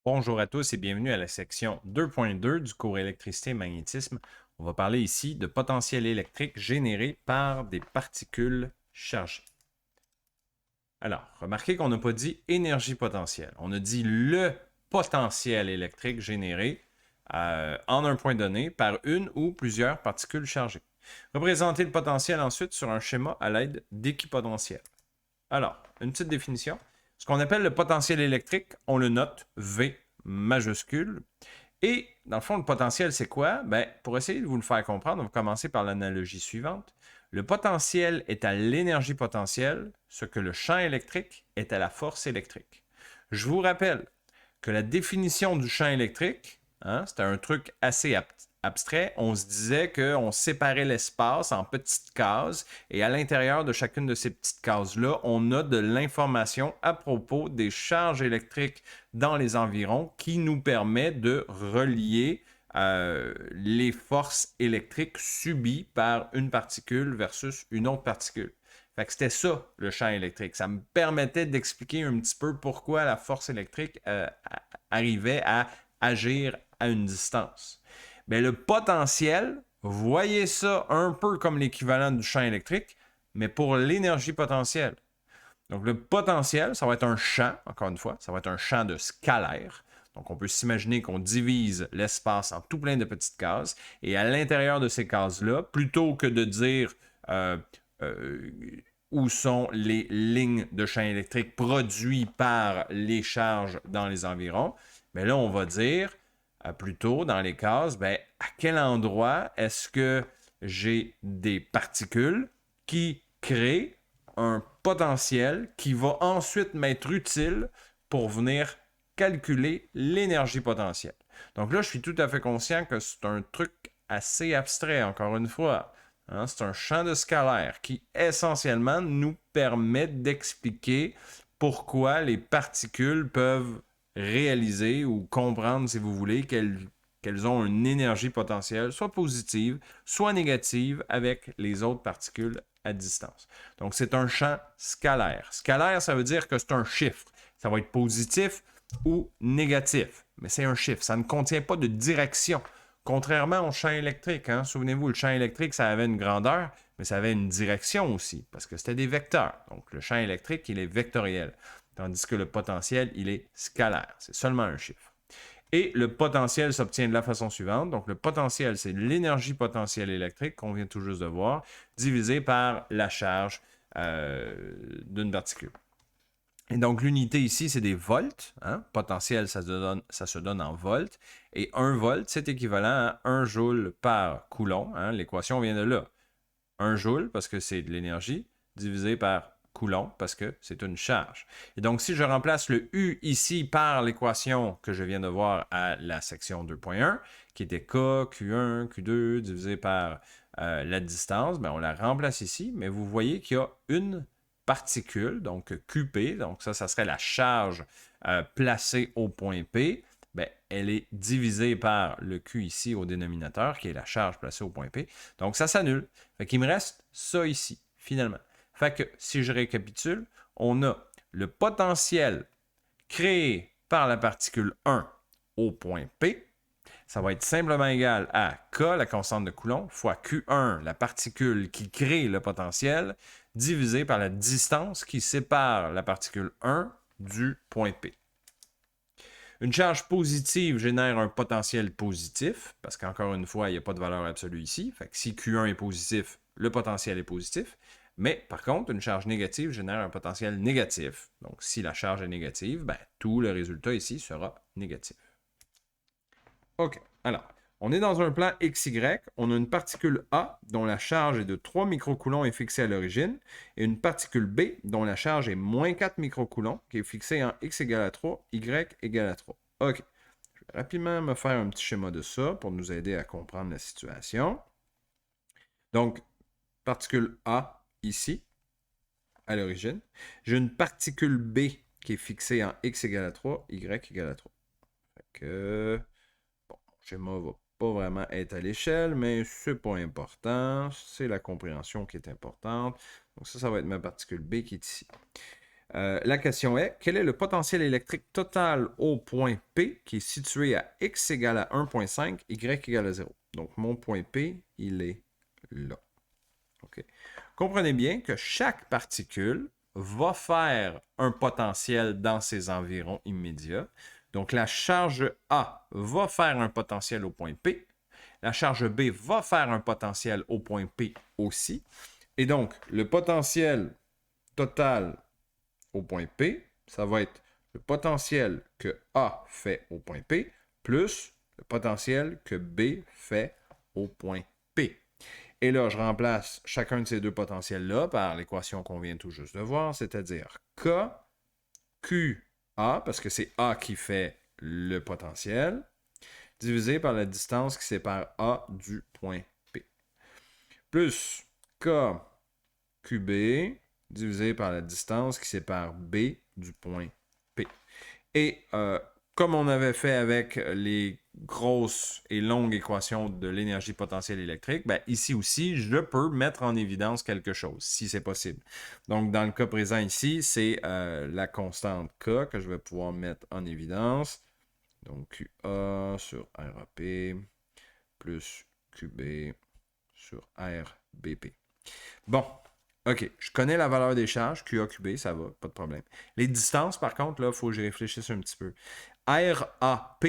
Bonjour à tous et bienvenue à la section 2.2 du cours électricité et magnétisme. On va parler ici de potentiel électrique généré par des particules chargées. Alors, remarquez qu'on n'a pas dit énergie potentielle. On a dit le potentiel électrique généré en un point donné par une ou plusieurs particules chargées. Représentez le potentiel ensuite sur un schéma à l'aide d'équipotentiel. Alors, une petite définition. Ce qu'on appelle le potentiel électrique, on le note V majuscule. Et dans le fond, le potentiel, c'est quoi? Ben, pour essayer de vous le faire comprendre, on va commencer par l'analogie suivante. Le potentiel est à l'énergie potentielle, ce que le champ électrique est à la force électrique. Je vous rappelle que la définition du champ électrique, c'était un truc assez abstrait. On se disait qu'on séparait l'espace en petites cases et à l'intérieur de chacune de ces petites cases-là, on a de l'information à propos des charges électriques dans les environs qui nous permet de relier les forces électriques subies par une particule versus une autre particule. Fait que c'était ça, le champ électrique. Ça me permettait d'expliquer un petit peu pourquoi la force électrique arrivait à agir à une distance. Mais le potentiel, voyez ça un peu comme l'équivalent du champ électrique, mais pour l'énergie potentielle. Donc le potentiel, ça va être un champ, encore une fois, ça va être un champ de scalaire. Donc on peut s'imaginer qu'on divise l'espace en tout plein de petites cases, et à l'intérieur de ces cases-là, plutôt que de dire euh, où sont les lignes de champ électrique produites par les charges dans les environs, mais là on va dire plutôt dans les cases, ben, à quel endroit est-ce que j'ai des particules qui créent un potentiel qui va ensuite m'être utile pour venir calculer l'énergie potentielle. Donc là, je suis tout à fait conscient que c'est un truc assez abstrait, encore une fois. C'est un champ de scalaire qui essentiellement nous permet d'expliquer pourquoi les particules peuvent réaliser ou comprendre, si vous voulez, qu'elles ont une énergie potentielle, soit positive, soit négative, avec les autres particules à distance. Donc, c'est un champ scalaire. Scalaire, ça veut dire que c'est un chiffre. Ça va être positif ou négatif, mais c'est un chiffre. Ça ne contient pas de direction. Contrairement au champ électrique, souvenez-vous, le champ électrique, ça avait une grandeur, mais ça avait une direction aussi, parce que c'était des vecteurs. Donc, le champ électrique, il est vectoriel, tandis que le potentiel, il est scalaire. C'est seulement un chiffre. Et le potentiel s'obtient de la façon suivante. Donc, le potentiel, c'est l'énergie potentielle électrique qu'on vient tout juste de voir, divisé par la charge d'une particule. Et donc, l'unité ici, c'est des volts. Potentiel, ça se donne en volts. Et 1 volt, c'est équivalent à 1 joule par coulomb. L'équation vient de là. 1 joule, parce que c'est de l'énergie, divisé par coulomb, parce que c'est une charge. Et donc, si je remplace le U ici par l'équation que je viens de voir à la section 2.1, qui était K, Q1, Q2, divisé par la distance, ben on la remplace ici, mais vous voyez qu'il y a une particule, donc QP, donc ça serait la charge placée au point P, ben, elle est divisée par le Q ici au dénominateur, qui est la charge placée au point P. Donc, ça s'annule. Fait qu'il me reste ça ici, finalement. Fait que, si je récapitule, on a le potentiel créé par la particule 1 au point P. Ça va être simplement égal à K, la constante de Coulomb, fois Q1, la particule qui crée le potentiel, divisé par la distance qui sépare la particule 1 du point P. Une charge positive génère un potentiel positif, parce qu'encore une fois, il n'y a pas de valeur absolue ici. Fait que si Q1 est positif, le potentiel est positif. Mais par contre, une charge négative génère un potentiel négatif. Donc si la charge est négative, ben, tout le résultat ici sera négatif. OK. Alors, on est dans un plan XY. On a une particule A dont la charge est de 3 microcoulombs et fixée à l'origine, et une particule B dont la charge est moins 4 microcoulombs, qui est fixée en X égale à 3, Y égale à 3. OK. Je vais rapidement me faire un petit schéma de ça pour nous aider à comprendre la situation. Donc, particule A ici, à l'origine. J'ai une particule B qui est fixée en X égale à 3, Y égale à 3. Fait que le schéma va pas vraiment être à l'échelle, mais c'est pas important. C'est la compréhension qui est importante. Donc ça va être ma particule B qui est ici. La question est, quel est le potentiel électrique total au point P qui est situé à x égale à 1,5, y égale à 0? Donc, mon point P, il est là. Okay. Comprenez bien que chaque particule va faire un potentiel dans ses environs immédiats. Donc, la charge A va faire un potentiel au point P. La charge B va faire un potentiel au point P aussi. Et donc, le potentiel total au point P, ça va être le potentiel que A fait au point P plus le potentiel que B fait au point P. Et là, je remplace chacun de ces deux potentiels-là par l'équation qu'on vient tout juste de voir, c'est-à-dire K, Q, A, parce que c'est A qui fait le potentiel, divisé par la distance qui sépare A du point P. Plus K, QB, divisé par la distance qui sépare B du point P. Et comme on avait fait avec les grosses et longues équations de l'énergie potentielle électrique, ben ici aussi, je peux mettre en évidence quelque chose, si c'est possible. Donc, dans le cas présent ici, c'est la constante K que je vais pouvoir mettre en évidence. Donc, QA sur RAP plus QB sur RBP. Bon, OK, je connais la valeur des charges, QA, QB, ça va, pas de problème. Les distances, par contre, là, il faut que j'y réfléchisse un petit peu. RAP,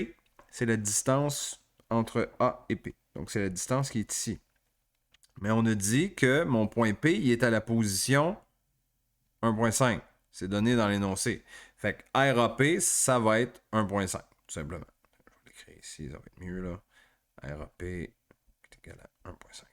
c'est la distance entre A et P. Donc, c'est la distance qui est ici. Mais on a dit que mon point P, il est à la position 1.5. C'est donné dans l'énoncé. Fait que RAP, ça va être 1.5, tout simplement. Je vais l'écrire ici, ça va être mieux, là. RAP est égal à 1.5.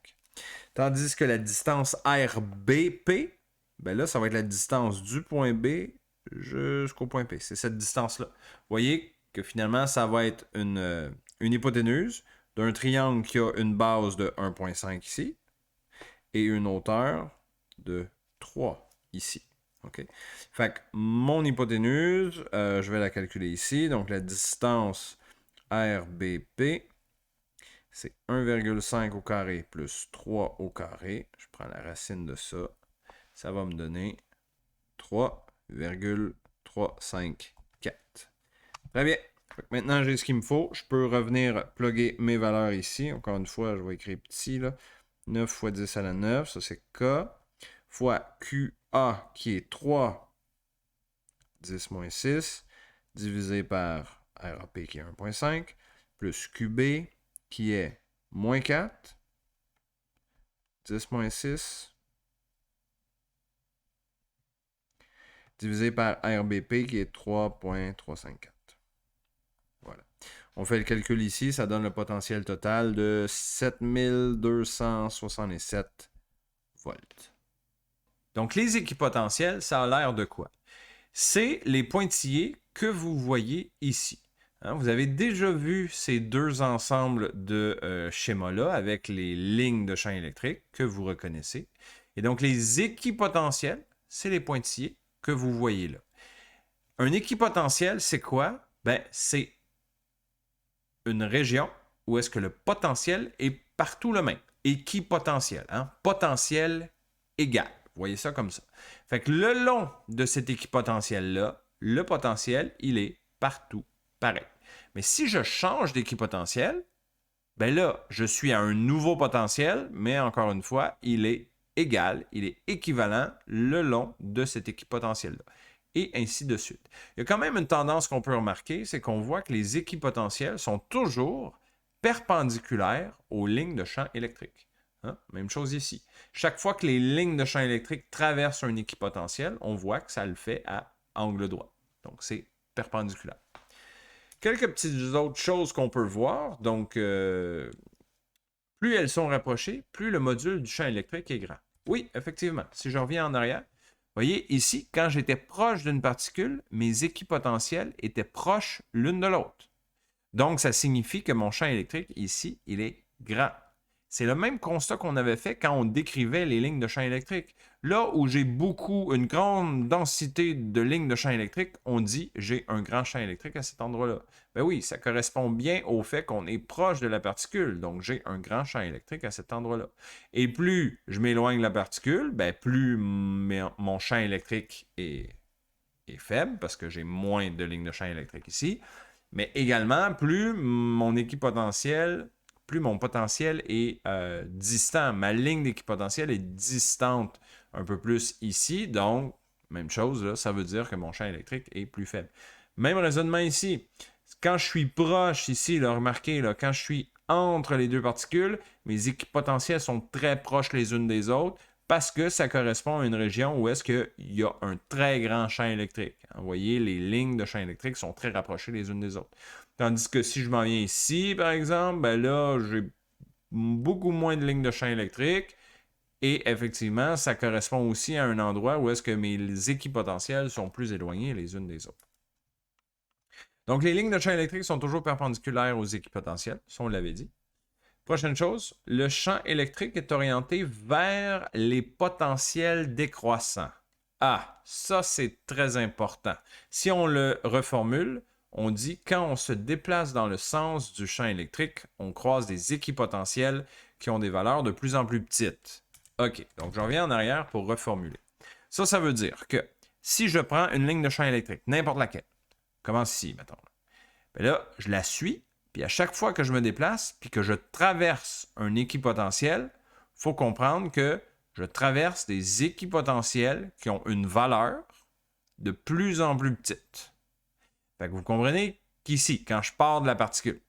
Tandis que la distance RBP, ben là, ça va être la distance du point B jusqu'au point P. C'est cette distance-là. Vous voyez que finalement, ça va être une hypoténuse d'un triangle qui a une base de 1,5 ici et une hauteur de 3 ici. OK? Fait que mon hypoténuse, je vais la calculer ici. Donc, la distance RBP, c'est 1,5 au carré plus 3 au carré. Je prends la racine de ça. Ça va me donner 3,354. Très bien. Maintenant, j'ai ce qu'il me faut. Je peux revenir plugger mes valeurs ici. Encore une fois, je vais écrire petit, là. 9 fois 10 à la 9, ça c'est K, fois QA qui est 3, 10 moins 6, divisé par RAP qui est 1,5, plus QB qui est moins 4, 10 moins 6, divisé par RBP qui est 3,354. Voilà. On fait le calcul ici, ça donne le potentiel total de 7267 volts. Donc, les équipotentiels, ça a l'air de quoi? C'est les pointillés que vous voyez ici. Hein, vous avez déjà vu ces deux ensembles de schémas-là avec les lignes de champ électrique que vous reconnaissez. Et donc, les équipotentiels, c'est les pointillés que vous voyez là. Un équipotentiel, c'est quoi? Ben, c'est une région où est-ce que le potentiel est partout le même. Équipotentiel. Hein? Potentiel égal. Vous voyez ça comme ça. Fait que le long de cet équipotentiel-là, le potentiel, il est partout pareil. Mais si je change d'équipotentiel, ben là, je suis à un nouveau potentiel, mais encore une fois, il est égal, il est équivalent le long de cet équipotentiel-là. Et ainsi de suite. Il y a quand même une tendance qu'on peut remarquer, c'est qu'on voit que les équipotentiels sont toujours perpendiculaires aux lignes de champ électrique. Hein? Même chose ici. Chaque fois que les lignes de champ électrique traversent un équipotentiel, on voit que ça le fait à angle droit. Donc, c'est perpendiculaire. Quelques petites autres choses qu'on peut voir. Donc, plus elles sont rapprochées, plus le module du champ électrique est grand. Oui, effectivement. Si je reviens en arrière, vous voyez, ici, quand j'étais proche d'une particule, mes équipotentiels étaient proches l'une de l'autre. Donc, ça signifie que mon champ électrique, ici, il est grand. C'est le même constat qu'on avait fait quand on décrivait les lignes de champ électrique. Là où j'ai une grande densité de lignes de champ électrique, on dit j'ai un grand champ électrique à cet endroit-là. Ben oui, ça correspond bien au fait qu'on est proche de la particule, donc j'ai un grand champ électrique à cet endroit-là. Et plus je m'éloigne de la particule, ben plus mon champ électrique est est faible parce que j'ai moins de lignes de champ électrique ici. Mais également, plus mon équipotentiel est distant. Ma ligne d'équipotentiel est distante un peu plus ici. Donc, même chose, là, ça veut dire que mon champ électrique est plus faible. Même raisonnement ici. Quand je suis proche ici, là, remarquez, là, quand je suis entre les deux particules, mes équipotentiels sont très proches les unes des autres parce que ça correspond à une région où est-ce qu'il y a un très grand champ électrique. Vous voyez, les lignes de champ électrique sont très rapprochées les unes des autres. Tandis que si je m'en viens ici, par exemple, ben là, j'ai beaucoup moins de lignes de champ électrique. Et effectivement, ça correspond aussi à un endroit où est-ce que mes équipotentiels sont plus éloignés les unes des autres. Donc, les lignes de champ électrique sont toujours perpendiculaires aux équipotentiels, ça on l'avait dit. Prochaine chose, le champ électrique est orienté vers les potentiels décroissants. Ah, ça c'est très important. Si on le reformule, on dit quand on se déplace dans le sens du champ électrique, on croise des équipotentiels qui ont des valeurs de plus en plus petites. OK, donc je reviens en arrière pour reformuler. Ça veut dire que si je prends une ligne de champ électrique, n'importe laquelle, commence ici, mettons. Bien là, je la suis, puis à chaque fois que je me déplace, puis que je traverse un équipotentiel, il faut comprendre que je traverse des équipotentiels qui ont une valeur de plus en plus petite. Fait que vous comprenez qu'ici, quand je pars de la particule,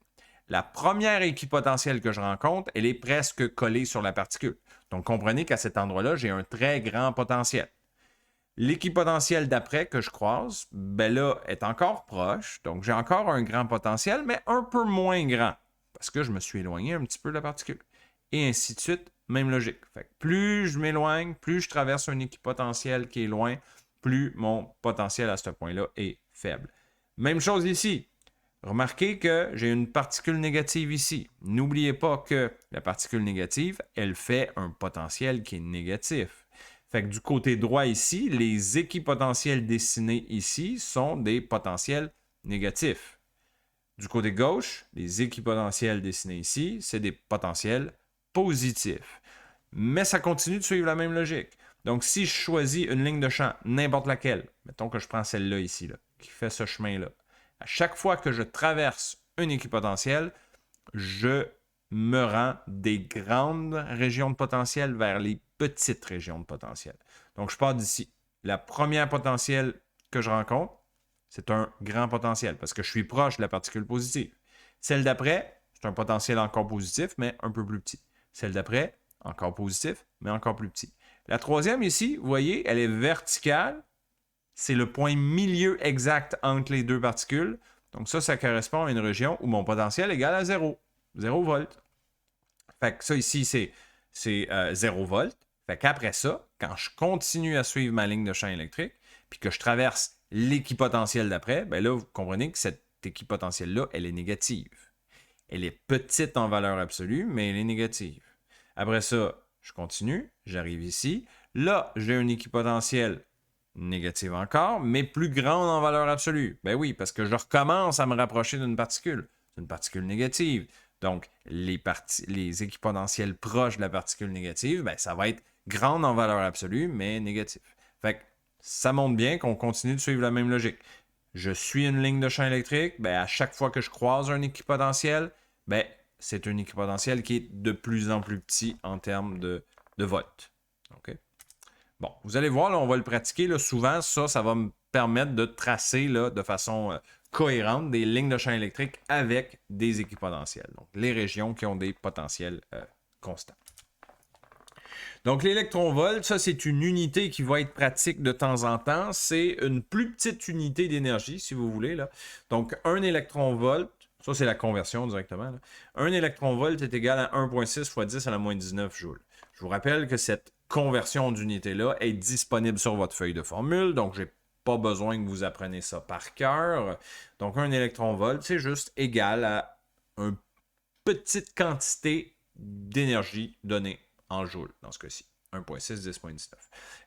la première équipotentielle que je rencontre, elle est presque collée sur la particule. Donc, comprenez qu'à cet endroit-là, j'ai un très grand potentiel. L'équipotentiel d'après que je croise, ben là, est encore proche. Donc, j'ai encore un grand potentiel, mais un peu moins grand. Parce que je me suis éloigné un petit peu de la particule. Et ainsi de suite, même logique. Fait que plus je m'éloigne, plus je traverse un équipotentiel qui est loin, plus mon potentiel à ce point-là est faible. Même chose ici. Remarquez que j'ai une particule négative ici. N'oubliez pas que la particule négative, elle fait un potentiel qui est négatif. Fait que du côté droit ici, les équipotentiels dessinés ici sont des potentiels négatifs. Du côté gauche, les équipotentiels dessinés ici, c'est des potentiels positifs. Mais ça continue de suivre la même logique. Donc, si je choisis une ligne de champ, n'importe laquelle, mettons que je prends celle-là ici, là, qui fait ce chemin-là, à chaque fois que je traverse un équipotentiel, je me rends des grandes régions de potentiel vers les petites régions de potentiel. Donc, je pars d'ici. La première potentielle que je rencontre, c'est un grand potentiel parce que je suis proche de la particule positive. Celle d'après, c'est un potentiel encore positif, mais un peu plus petit. Celle d'après, encore positif, mais encore plus petit. La troisième ici, vous voyez, elle est verticale. C'est le point milieu exact entre les deux particules. Donc ça correspond à une région où mon potentiel est égal à 0. 0 volts. Fait que ça ici, c'est 0 volts. Fait qu'après ça, quand je continue à suivre ma ligne de champ électrique, puis que je traverse l'équipotentiel d'après, ben là, vous comprenez que cette équipotentielle-là, elle est négative. Elle est petite en valeur absolue, mais elle est négative. Après ça, je continue, j'arrive ici. Là, j'ai un équipotentiel négative encore, mais plus grande en valeur absolue. Ben oui, parce que je recommence à me rapprocher d'une particule. C'est une particule négative. Donc, les équipotentiels proches de la particule négative, ben, ça va être grande en valeur absolue, mais négatif. Fait que ça montre bien qu'on continue de suivre la même logique. Je suis une ligne de champ électrique, ben, à chaque fois que je croise un équipotentiel, ben, c'est un équipotentiel qui est de plus en plus petit en termes de volts. OK? Bon, vous allez voir, là, on va le pratiquer. Là, souvent, ça va me permettre de tracer là, de façon cohérente des lignes de champ électrique avec des équipotentiels. Donc, les régions qui ont des potentiels constants. Donc, l'électronvolt, ça, c'est une unité qui va être pratique de temps en temps. C'est une plus petite unité d'énergie, si vous voulez. Là. Donc, un électronvolt, ça, c'est la conversion directement. Là. Un électronvolt est égal à 1,6 fois 10 à la moins 19 joules. Je vous rappelle que cette conversion d'unité-là est disponible sur votre feuille de formule, donc j'ai pas besoin que vous appreniez ça par cœur. Donc, un électronvolt, c'est juste égal à une petite quantité d'énergie donnée en joules, dans ce cas-ci. 1,6, 10,19.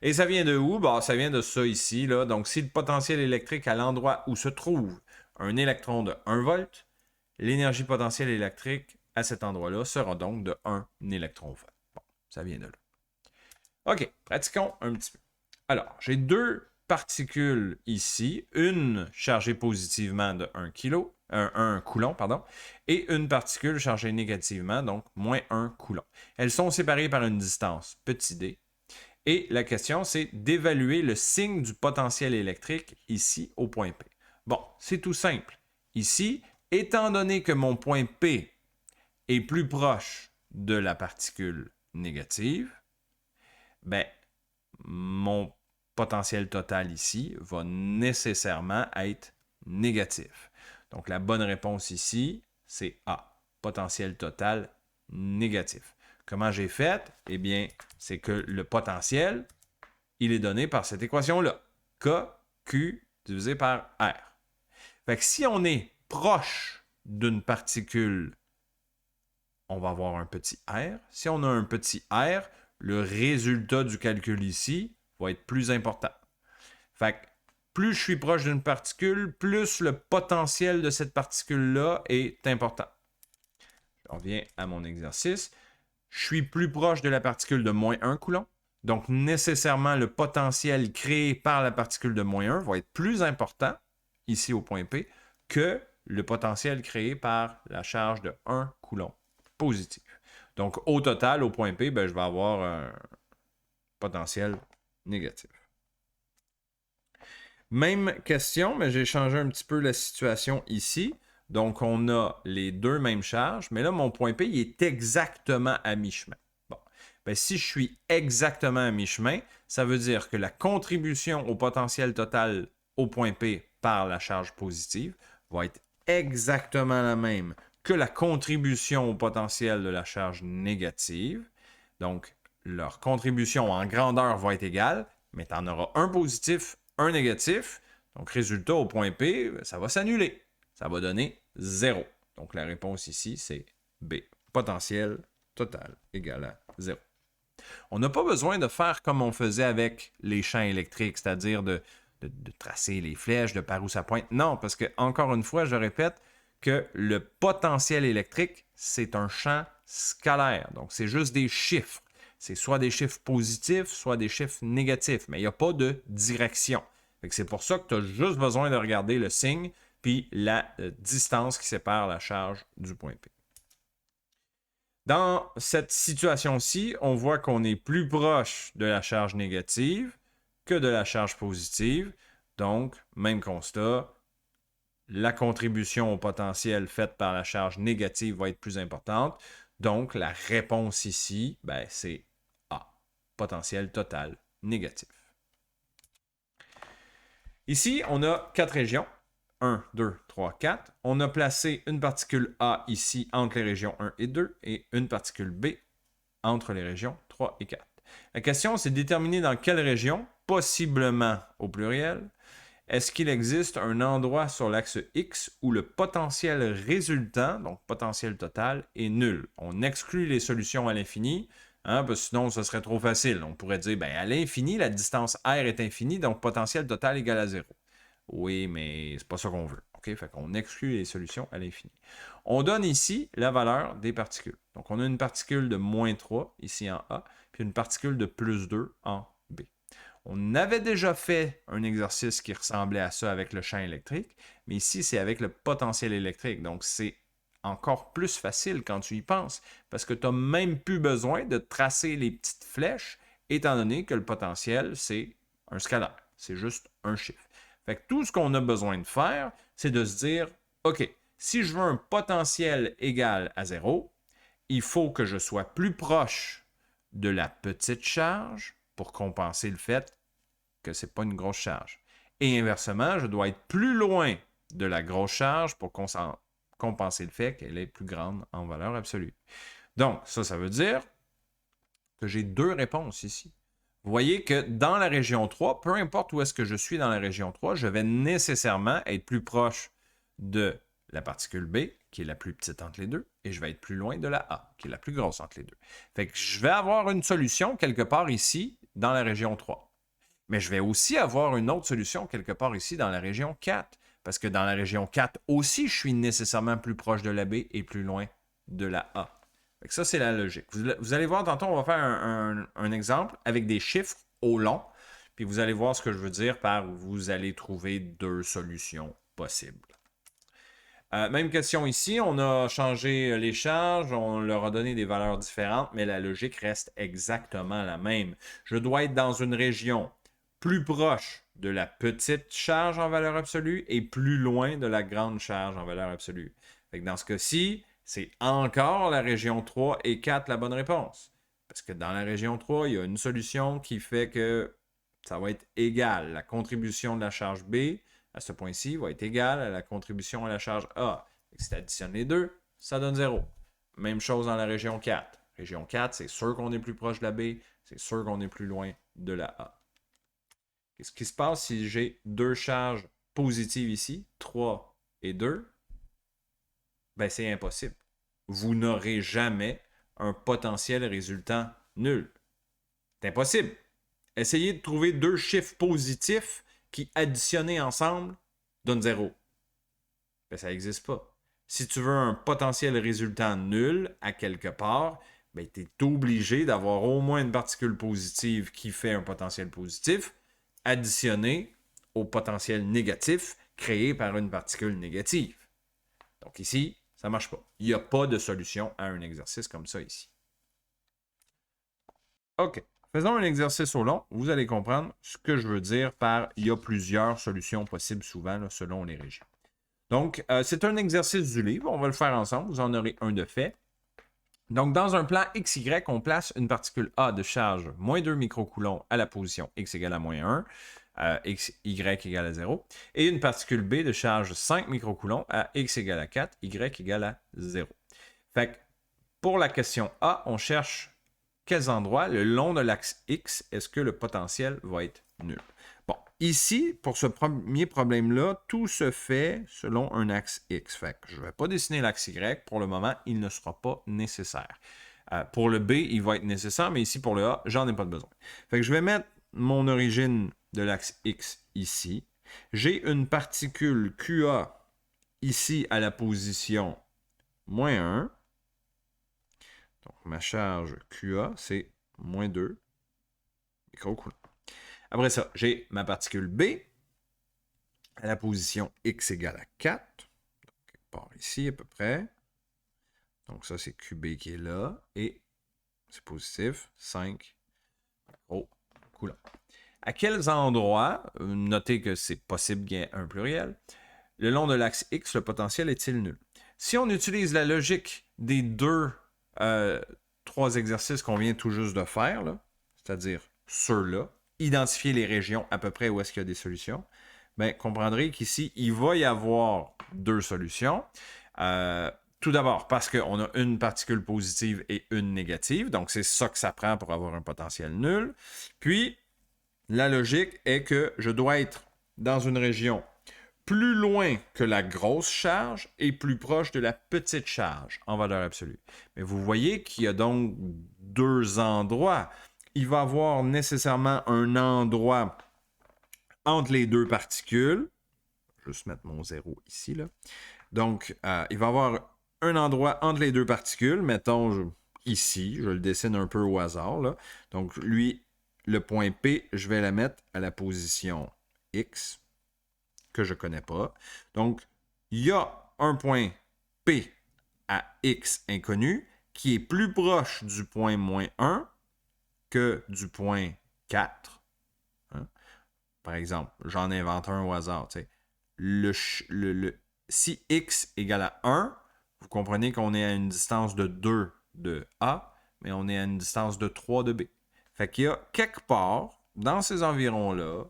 Et ça vient de où? Bah, ça vient de ça ici. Là. Donc, si le potentiel électrique à l'endroit où se trouve un électron de 1 volt, l'énergie potentielle électrique à cet endroit-là sera donc de 1 électron-volt. Bon, ça vient de là. OK, pratiquons un petit peu. Alors, j'ai deux particule ici, une chargée positivement de 1 kg, 1 coulomb, pardon, et une particule chargée négativement, donc moins 1 coulomb. Elles sont séparées par une distance petit d. Et la question, c'est d'évaluer le signe du potentiel électrique ici au point P. Bon, c'est tout simple. Ici, étant donné que mon point P est plus proche de la particule négative, ben, mon potentiel total ici va nécessairement être négatif. Donc, la bonne réponse ici, c'est A, potentiel total négatif. Comment j'ai fait? Eh bien, c'est que le potentiel, il est donné par cette équation-là. K, Q divisé par R. Fait que si on est proche d'une particule, on va avoir un petit r. Si on a un petit r, le résultat du calcul ici va être plus important. Fait que plus je suis proche d'une particule, plus le potentiel de cette particule-là est important. Je reviens à mon exercice. Je suis plus proche de la particule de moins 1 coulomb. Donc, nécessairement, le potentiel créé par la particule de moins 1 va être plus important, ici au point P, que le potentiel créé par la charge de 1 coulomb positif. Donc, au total, au point P, ben, je vais avoir un potentiel négatif. Même question, mais j'ai changé un petit peu la situation ici. Donc, on a les deux mêmes charges, mais là, mon point P, il est exactement à mi-chemin. Bon, ben, si je suis exactement à mi-chemin, ça veut dire que la contribution au potentiel total au point P par la charge positive va être exactement la même que la contribution au potentiel de la charge négative. Donc, leur contribution en grandeur va être égale, mais tu en auras un positif, un négatif. Donc, résultat au point P, ça va s'annuler. Ça va donner 0. Donc, la réponse ici, c'est B. Potentiel total égal à 0. On n'a pas besoin de faire comme on faisait avec les champs électriques, c'est-à-dire de tracer les flèches, de par où ça pointe. Non, parce que, encore une fois, je répète que le potentiel électrique, c'est un champ scalaire. Donc, c'est juste des chiffres. C'est soit des chiffres positifs, soit des chiffres négatifs, mais il n'y a pas de direction. C'est pour ça que tu as juste besoin de regarder le signe puis la distance qui sépare la charge du point P. Dans cette situation-ci, on voit qu'on est plus proche de la charge négative que de la charge positive. Donc, même constat, la contribution au potentiel faite par la charge négative va être plus importante. Donc, la réponse ici, ben, c'est A, potentiel total négatif. Ici, on a 4 régions. 1, 2, 3, 4. On a placé une particule A ici entre les régions 1 et 2 et une particule B entre les régions 3 et 4. La question, c'est de déterminer dans quelle région, possiblement au pluriel, est-ce qu'il existe un endroit sur l'axe X où le potentiel résultant, donc potentiel total, est nul. On exclut les solutions à l'infini, hein, parce que sinon, ce serait trop facile. On pourrait dire, ben, à l'infini, la distance R est infinie, donc potentiel total égale à 0. Oui, mais c'est pas ça qu'on veut. OK? Fait qu'on exclut les solutions à l'infini. On donne ici la valeur des particules. Donc, on a une particule de moins 3 ici en A, puis une particule de plus 2 en B. On avait déjà fait un exercice qui ressemblait à ça avec le champ électrique, mais ici, c'est avec le potentiel électrique. Donc, c'est encore plus facile quand tu y penses, parce que tu n'as même plus besoin de tracer les petites flèches, étant donné que le potentiel, c'est un scalaire. C'est juste un chiffre. Fait que tout ce qu'on a besoin de faire, c'est de se dire, OK, si je veux un potentiel égal à 0, il faut que je sois plus proche de la petite charge pour compenser le fait que ce n'est pas une grosse charge. Et inversement, je dois être plus loin de la grosse charge pour compenser le fait qu'elle est plus grande en valeur absolue. Donc, ça veut dire que j'ai deux réponses ici. Vous voyez que dans la région 3, peu importe où est-ce que je suis dans la région 3, je vais nécessairement être plus proche de la particule B, qui est la plus petite entre les deux, et je vais être plus loin de la A, qui est la plus grosse entre les deux. Fait que je vais avoir une solution quelque part ici, dans la région 3. Mais je vais aussi avoir une autre solution quelque part ici, dans la région 4. Parce que dans la région 4 aussi, je suis nécessairement plus proche de la B et plus loin de la A. Fait que ça, c'est la logique. Vous allez voir, tantôt, on va faire un exemple avec des chiffres au long. Puis vous allez voir ce que je veux dire par vous allez trouver deux solutions possibles. Même question ici, on a changé les charges, on leur a donné des valeurs différentes, mais la logique reste exactement la même. Je dois être dans une région plus proche de la petite charge en valeur absolue et plus loin de la grande charge en valeur absolue. Fait que dans ce cas-ci, c'est encore la région 3 et 4 la bonne réponse. Parce que dans la région 3, il y a une solution qui fait que ça va être égal. La contribution de la charge B à ce point-ci va être égale à la contribution à la charge A. Et si tu additionnes les deux, ça donne 0. Même chose dans la région 4. Région 4, c'est sûr qu'on est plus proche de la B, c'est sûr qu'on est plus loin de la A. Qu'est-ce qui se passe si j'ai deux charges positives ici, 3 et 2? Ben, c'est impossible. Vous n'aurez jamais un potentiel résultant nul. C'est impossible. Essayez de trouver deux chiffres positifs qui, additionnés ensemble, donnent 0. Ben, ça n'existe pas. Si tu veux un potentiel résultant nul à quelque part, ben, tu es obligé d'avoir au moins une particule positive qui fait un potentiel positif, additionné au potentiel négatif créé par une particule négative. Donc ici, ça ne marche pas. Il n'y a pas de solution à un exercice comme ça ici. OK. Faisons un exercice au long. Vous allez comprendre ce que je veux dire par il y a plusieurs solutions possibles souvent là, selon les régions. Donc, c'est un exercice du livre. On va le faire ensemble. Vous en aurez un de fait. Donc, dans un plan XY, on place une particule A de charge moins 2 microcoulombs à la position x égale à moins 1, y égale à 0, et une particule B de charge 5 microcoulombs à x égale à 4, y égale à 0. Fait que pour la question A, on cherche quels endroits le long de l'axe X est-ce que le potentiel va être nul. Bon, ici, pour ce premier problème-là, tout se fait selon un axe X. Fait que je ne vais pas dessiner l'axe Y. Pour le moment, il ne sera pas nécessaire. Pour le B, il va être nécessaire, mais ici, pour le A, j'en ai pas de besoin. Fait que je vais mettre mon origine de l'axe X ici. J'ai une particule QA ici à la position moins 1. Donc, ma charge QA, c'est moins 2 microcoulombs. Après ça, j'ai ma particule B à la position x égale à 4. Donc, quelque part ici à peu près. Donc, ça, c'est QB qui est là. Et c'est positif, 5 microcoulombs. À quels endroits, notez que c'est possible qu'il y ait un pluriel, le long de l'axe X, le potentiel est-il nul? Si on utilise la logique des trois exercices qu'on vient tout juste de faire, c'est-à-dire ceux-là, identifier les régions à peu près où est-ce qu'il y a des solutions, bien, comprendrez qu'ici, il va y avoir deux solutions. Tout d'abord, parce qu'on a une particule positive et une négative, donc c'est ça que ça prend pour avoir un potentiel nul. Puis, la logique est que je dois être dans une région plus loin que la grosse charge et plus proche de la petite charge en valeur absolue. Mais vous voyez qu'il y a donc deux endroits. Il va y avoir nécessairement un endroit entre les deux particules. Je vais juste mettre mon 0 ici. Là. Donc, il va y avoir un endroit entre les deux particules. Mettons ici, je le dessine un peu au hasard. Là. Donc, lui, le point P, je vais la mettre à la position X, que je ne connais pas. Donc, il y a un point P à X inconnu qui est plus proche du point moins 1 que du point 4. Hein? Par exemple, j'en invente un au hasard. Si X égale à 1, vous comprenez qu'on est à une distance de 2 de A, mais on est à une distance de 3 de B. Fait qu'il y a quelque part, dans ces environs-là,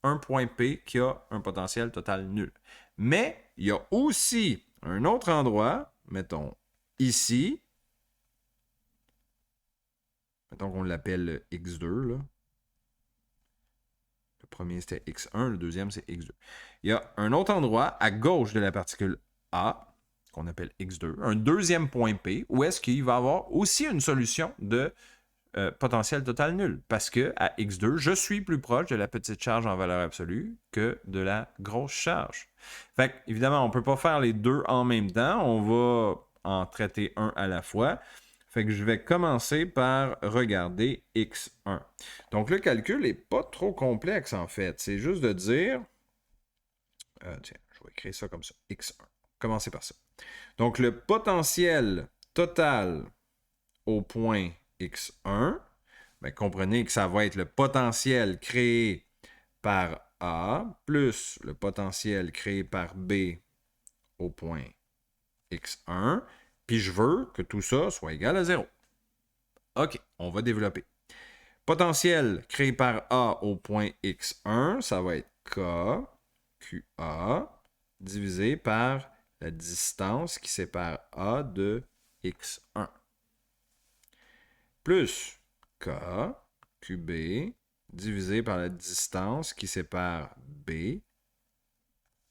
un point P qui a un potentiel total nul. Mais il y a aussi un autre endroit, mettons ici, mettons qu'on l'appelle X2, là. Le premier c'était X1, le deuxième c'est X2. Il y a un autre endroit à gauche de la particule A, qu'on appelle X2, un deuxième point P, où est-ce qu'il va y avoir aussi une solution de potentiel total nul. Parce que à X2, je suis plus proche de la petite charge en valeur absolue que de la grosse charge. Fait évidemment, on ne peut pas faire les deux en même temps. On va en traiter un à la fois. Fait que je vais commencer par regarder x1. Donc, le calcul n'est pas trop complexe, en fait. C'est juste de dire... tiens, je vais écrire ça comme ça. x1. Commencez par ça. Donc, le potentiel total au point x1, bien, comprenez que ça va être le potentiel créé par A plus le potentiel créé par B au point x1. Puis je veux que tout ça soit égal à 0. OK, on va développer. Potentiel créé par A au point x1, ça va être K, QA, divisé par la distance qui sépare A de x1. Plus K, QB, divisé par la distance qui sépare B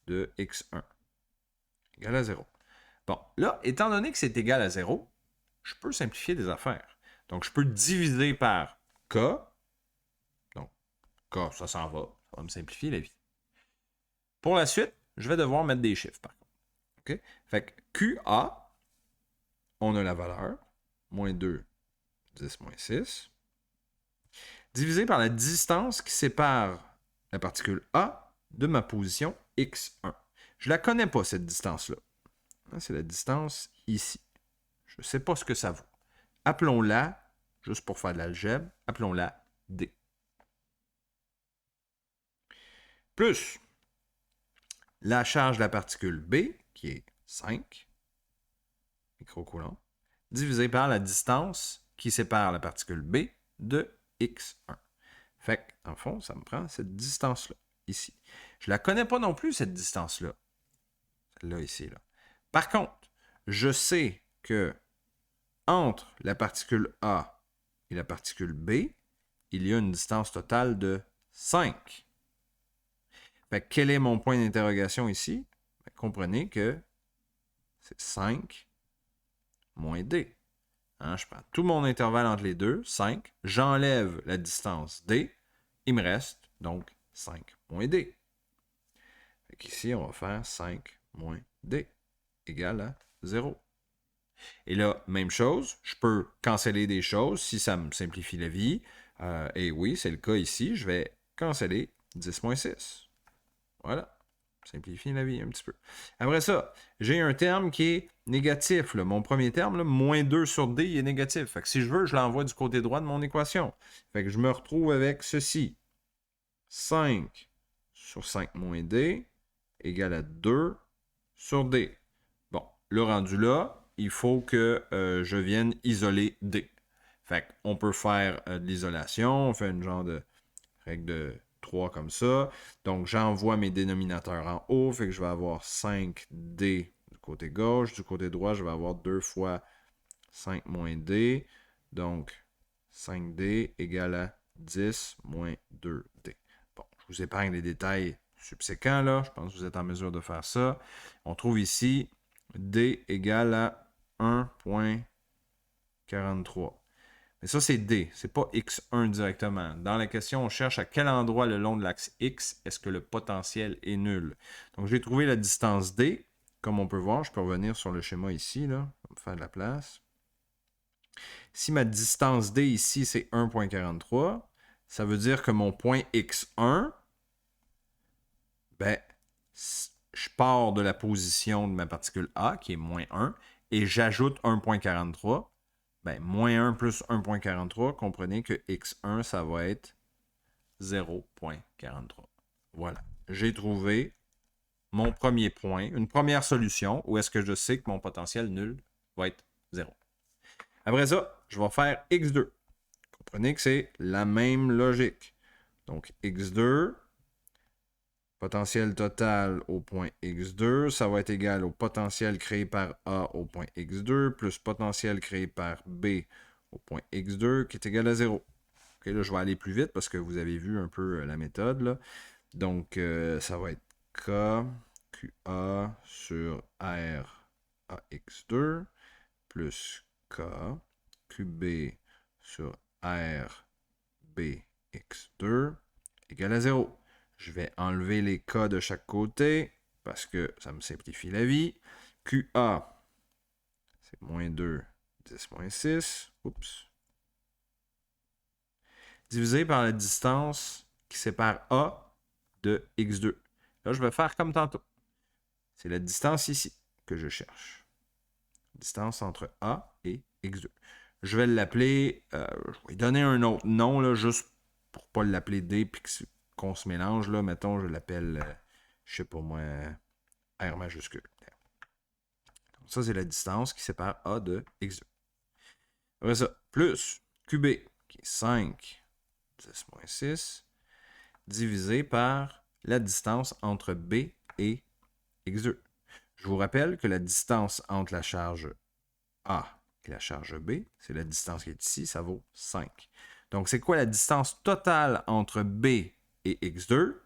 de x1. Égal à 0. Bon, là, étant donné que c'est égal à 0, je peux simplifier des affaires. Donc, je peux diviser par K. Donc, K, ça s'en va. Ça va me simplifier la vie. Pour la suite, je vais devoir mettre des chiffres, par contre. OK? Fait que QA, on a la valeur, moins 2, 10, moins 6, divisé par la distance qui sépare la particule A de ma position x1. Je ne la connais pas, cette distance-là. C'est la distance ici. Je ne sais pas ce que ça vaut. Appelons-la, juste pour faire de l'algèbre, appelons-la D. Plus la charge de la particule B, qui est 5 microcoulombs, divisé par la distance qui sépare la particule B de x1. Fait que, en fond, ça me prend cette distance-là, ici. Je ne la connais pas non plus, cette distance-là. Celle-là, ici, là. Par contre, je sais que entre la particule A et la particule B, il y a une distance totale de 5. Fait que quel est mon point d'interrogation ici? Bien, comprenez que c'est 5 moins D. Hein, je prends tout mon intervalle entre les deux, 5. J'enlève la distance D. Il me reste donc 5 moins D. Fait qu'ici, on va faire 5 moins D égale à 0. Et là, même chose, je peux canceller des choses si ça me simplifie la vie. Et oui, c'est le cas ici. Je vais canceller 10 moins 6. Voilà. Simplifie la vie un petit peu. Après ça, j'ai un terme qui est négatif. Là. Mon premier terme, là, moins 2 sur D, il est négatif. Fait que si je veux, je l'envoie du côté droit de mon équation. Fait que je me retrouve avec ceci. 5 sur 5 moins D égale à 2 sur D. Bon, le rendu là, il faut que je vienne isoler D. Fait qu'on peut faire de l'isolation. On fait une genre de règle de 3 comme ça. Donc, j'envoie mes dénominateurs en haut. Fait que je vais avoir 5D du côté gauche. Du côté droit, je vais avoir 2 fois 5 moins D. Donc, 5D égale à 10 moins 2D. Bon, je vous épargne les détails subséquents, là. Je pense que vous êtes en mesure de faire ça. On trouve ici D égale à 1,43. Mais ça, c'est D, c'est pas x1 directement. Dans la question, on cherche à quel endroit le long de l'axe x est-ce que le potentiel est nul. Donc, j'ai trouvé la distance D. Comme on peut voir, je peux revenir sur le schéma ici, là, pour faire de la place. Si ma distance D ici, c'est 1,43, ça veut dire que mon point x1, ben, je pars de la position de ma particule A, qui est moins 1, et j'ajoute 1,43. Ben, moins 1 plus 1,43, comprenez que x1, ça va être 0,43. Voilà. J'ai trouvé mon premier point, une première solution où est-ce que je sais que mon potentiel nul va être 0. Après ça, je vais faire x2. Comprenez que c'est la même logique. Donc, x2, potentiel total au point x2, ça va être égal au potentiel créé par A au point x2 plus potentiel créé par B au point x2 qui est égal à 0. OK, là, je vais aller plus vite parce que vous avez vu un peu la méthode. Là. Donc, ça va être K, QA sur R AX2 plus K, QB sur R BX2 égale à 0. Je vais enlever les K de chaque côté parce que ça me simplifie la vie. QA, c'est moins 2, 10 moins 6, oups, divisé par la distance qui sépare A de x2. Là, je vais faire comme tantôt. C'est la distance ici que je cherche. Distance entre A et x2. Je vais l'appeler, je vais lui donner un autre nom, là, juste pour ne pas l'appeler D et qu'on se mélange. Là. Mettons, je l'appelle, je sais pas moi, R majuscule. Ça, c'est la distance qui sépare A de x2. Après ça, plus QB, qui est 5, 10 moins 6, divisé par la distance entre B et x2. Je vous rappelle que la distance entre la charge A et la charge B, c'est la distance qui est ici, ça vaut 5. Donc, c'est quoi la distance totale entre B et x2?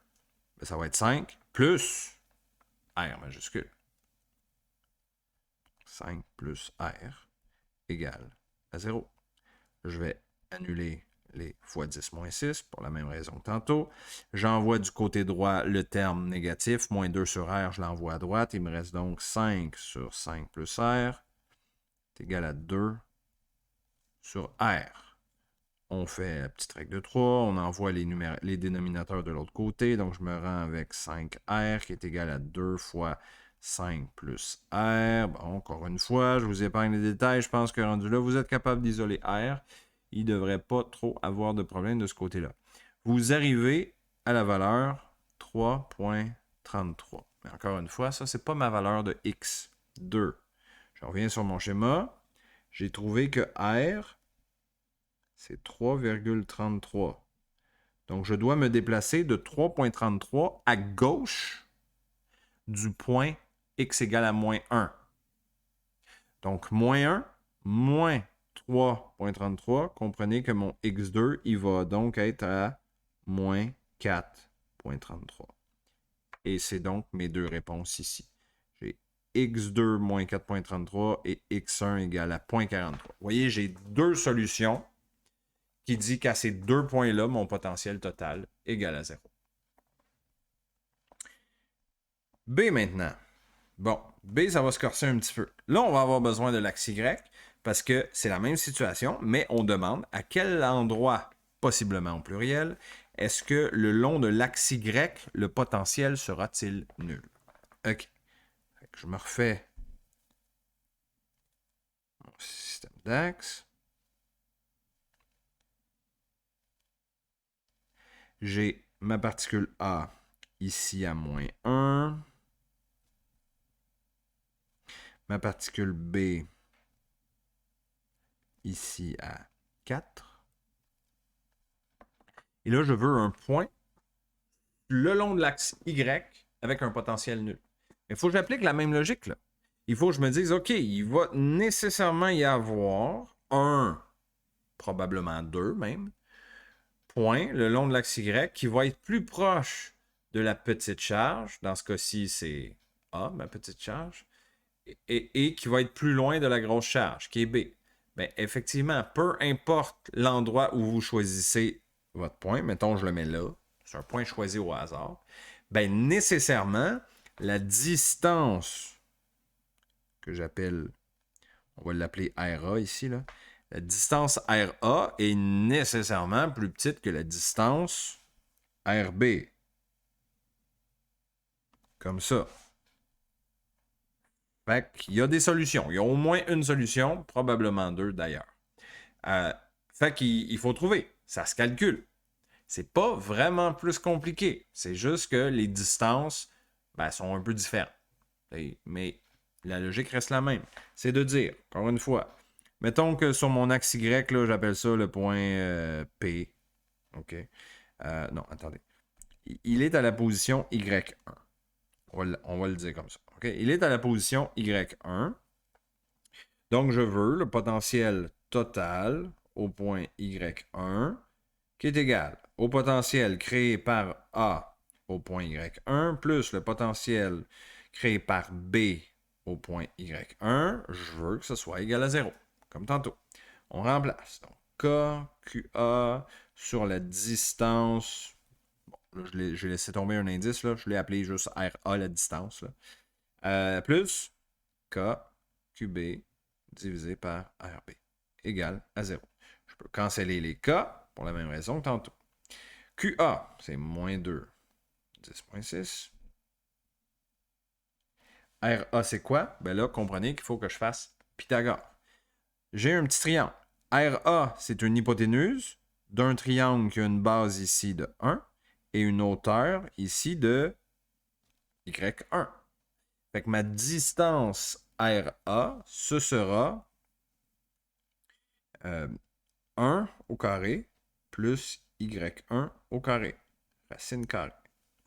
Ben, ça va être 5 plus R majuscule. 5 plus R égale à 0. Je vais annuler les fois 10 moins 6 pour la même raison que tantôt. J'envoie du côté droit le terme négatif. Moins 2 sur R, je l'envoie à droite. Il me reste donc 5 sur 5 plus R est égal à 2 sur R. On fait la petite règle de 3. On envoie les dénominateurs de l'autre côté. Donc, je me rends avec 5R qui est égal à 2 fois 5 plus R. Bon, encore une fois, je vous épargne les détails. Je pense que rendu là, vous êtes capable d'isoler R. Il ne devrait pas trop avoir de problème de ce côté-là. Vous arrivez à la valeur 3.33. Mais encore une fois, ça, ce n'est pas ma valeur de x2. Je reviens sur mon schéma. J'ai trouvé que R, c'est 3,33. Donc, je dois me déplacer de 3,33 à gauche du point x égale à moins 1. Donc, moins 1, moins 3,33. Comprenez que mon x2, il va donc être à moins 4,33. Et c'est donc mes deux réponses ici. J'ai x2 moins 4,33 et x1 égale à 0,43. Vous voyez, j'ai deux solutions qui disent qu'à ces deux points-là, mon potentiel total égale à 0. B maintenant. Bon, B, ça va se corser un petit peu. Là, on va avoir besoin de l'axe Y parce que c'est la même situation, mais on demande à quel endroit, possiblement au pluriel, est-ce que le long de l'axe Y, le potentiel sera-t-il nul? OK. Je me refais mon système d'axe. J'ai ma particule A ici à moins 1. Ma particule B ici à 4. Et là, je veux un point le long de l'axe Y avec un potentiel nul. Il faut que j'applique la même logique, là. Il faut que je me dise, OK, il va nécessairement y avoir un, probablement deux même, points le long de l'axe Y qui va être plus proche de la petite charge. Dans ce cas-ci, c'est A, ma petite charge. Et qui va être plus loin de la grosse charge, qui est B. Bien, effectivement, peu importe l'endroit où vous choisissez votre point, mettons je le mets là, c'est un point choisi au hasard, bien nécessairement, la distance que j'appelle, on va l'appeler RA ici, là, la distance RA est nécessairement plus petite que la distance RB. Comme ça. Fait qu'il y a des solutions. Il y a au moins une solution, probablement deux d'ailleurs. Fait qu'il faut trouver. Ça se calcule. C'est pas vraiment plus compliqué. C'est juste que les distances sont un peu différentes. Mais la logique reste la même. C'est de dire, encore une fois, mettons que sur mon axe Y, là, j'appelle ça le point P. OK? Non, attendez. Il est à la position Y1. On va le dire comme ça. Okay? Il est à la position Y1. Donc, je veux le potentiel total au point Y1 qui est égal au potentiel créé par A au point Y1 plus le potentiel créé par B au point Y1. Je veux que ce soit égal à 0, comme tantôt. On remplace. Donc, KQA sur la distance. Bon, là, j'ai laissé tomber un indice. Là. Je l'ai appelé juste RA, la distance. Là. Plus KQB divisé par RB égale à 0. Je peux canceller les K pour la même raison que tantôt. QA, c'est moins 2, 10.6. RA, c'est quoi? Ben là, comprenez qu'il faut que je fasse Pythagore. J'ai un petit triangle. RA, c'est une hypoténuse d'un triangle qui a une base ici de 1 et une hauteur ici de Y1. Fait que ma distance RA, ce sera 1 au carré plus Y1 au carré. Racine carrée.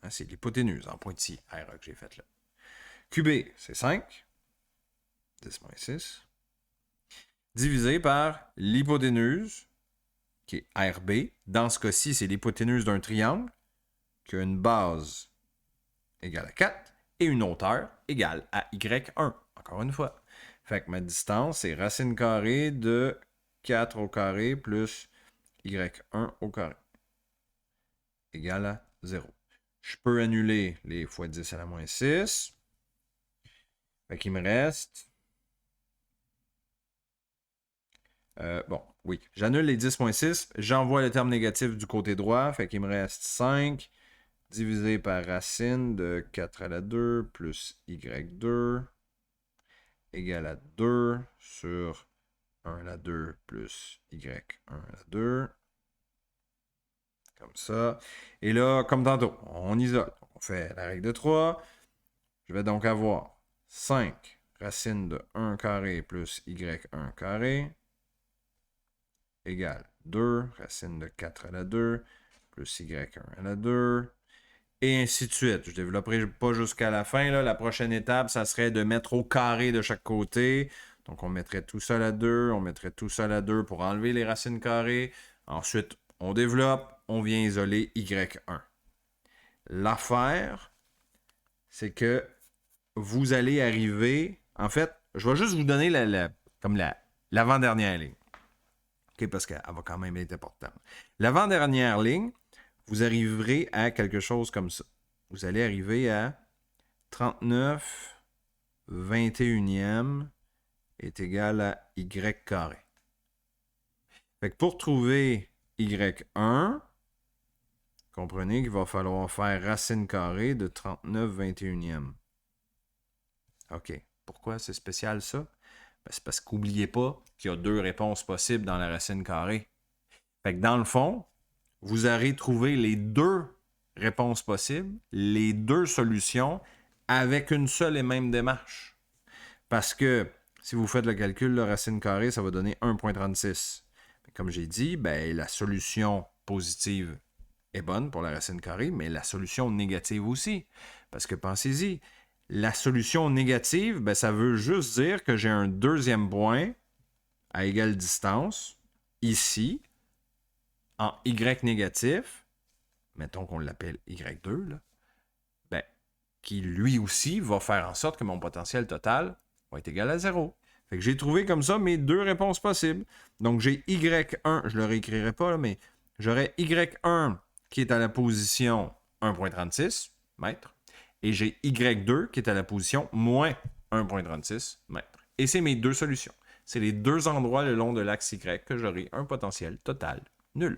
Hein, c'est l'hypoténuse en pointillé, RA que j'ai faite là. QB, c'est 5. 10-6. Divisé par l'hypoténuse, qui est RB. Dans ce cas-ci, c'est l'hypoténuse d'un triangle qui a une base égale à 4 et une hauteur égale à Y1. Encore une fois. Fait que ma distance, c'est racine carrée de 4 au carré plus Y1 au carré égale à 0. Je peux annuler les fois 10 à la moins 6. Fait qu'il me reste... bon, oui. J'annule les 10.6. J'envoie le terme négatif du côté droit. Fait qu'il me reste 5 divisé par racine de 4 à la 2 plus Y2 égale à 2 sur 1 à la 2 plus Y1 à la 2. Comme ça. Et là, comme tantôt, on isole. On fait la règle de 3. Je vais donc avoir 5 racine de 1 carré plus Y1 carré égale 2 racine de 4 à la 2 plus Y1 à la 2. Et ainsi de suite. Je ne développerai pas jusqu'à la fin. Là. La prochaine étape, ça serait de mettre au carré de chaque côté. Donc, on mettrait tout ça à 2. On mettrait tout ça à 2 pour enlever les racines carrées. Ensuite, on développe. On vient isoler Y1. L'affaire, c'est que vous allez arriver... En fait, je vais juste vous donner l'avant-dernière ligne. Okay, parce qu'elle va quand même être importante. L'avant-dernière ligne, vous arriverez à quelque chose comme ça. Vous allez arriver à 39 21e est égal à Y carré. Fait que pour trouver Y1, comprenez qu'il va falloir faire racine carrée de 39 21e. OK. Pourquoi c'est spécial ça? Ben, c'est parce qu'oubliez pas qu'il y a 2 réponses possibles dans la racine carrée. Fait que dans le fond, vous aurez trouvé les 2 réponses possibles, les 2 solutions avec une seule et même démarche. Parce que si vous faites le calcul, la racine carrée, ça va donner 1,36. Comme j'ai dit, ben, la solution positive est bonne pour la racine carrée, mais la solution négative aussi. Parce que pensez-y, la solution négative, ben, ça veut juste dire que j'ai un deuxième point à égale distance, ici, en Y négatif, mettons qu'on l'appelle Y2, là, ben, qui lui aussi va faire en sorte que mon potentiel total va être égal à 0. Fait que j'ai trouvé comme ça mes 2 réponses possibles. Donc j'ai Y1, je ne le réécrirai pas, là, mais j'aurai Y1 qui est à la position 1,36 mètres et j'ai Y2 qui est à la position moins 1,36 mètres. Et c'est mes 2 solutions. C'est les 2 endroits le long de l'axe Y que j'aurai un potentiel total nul.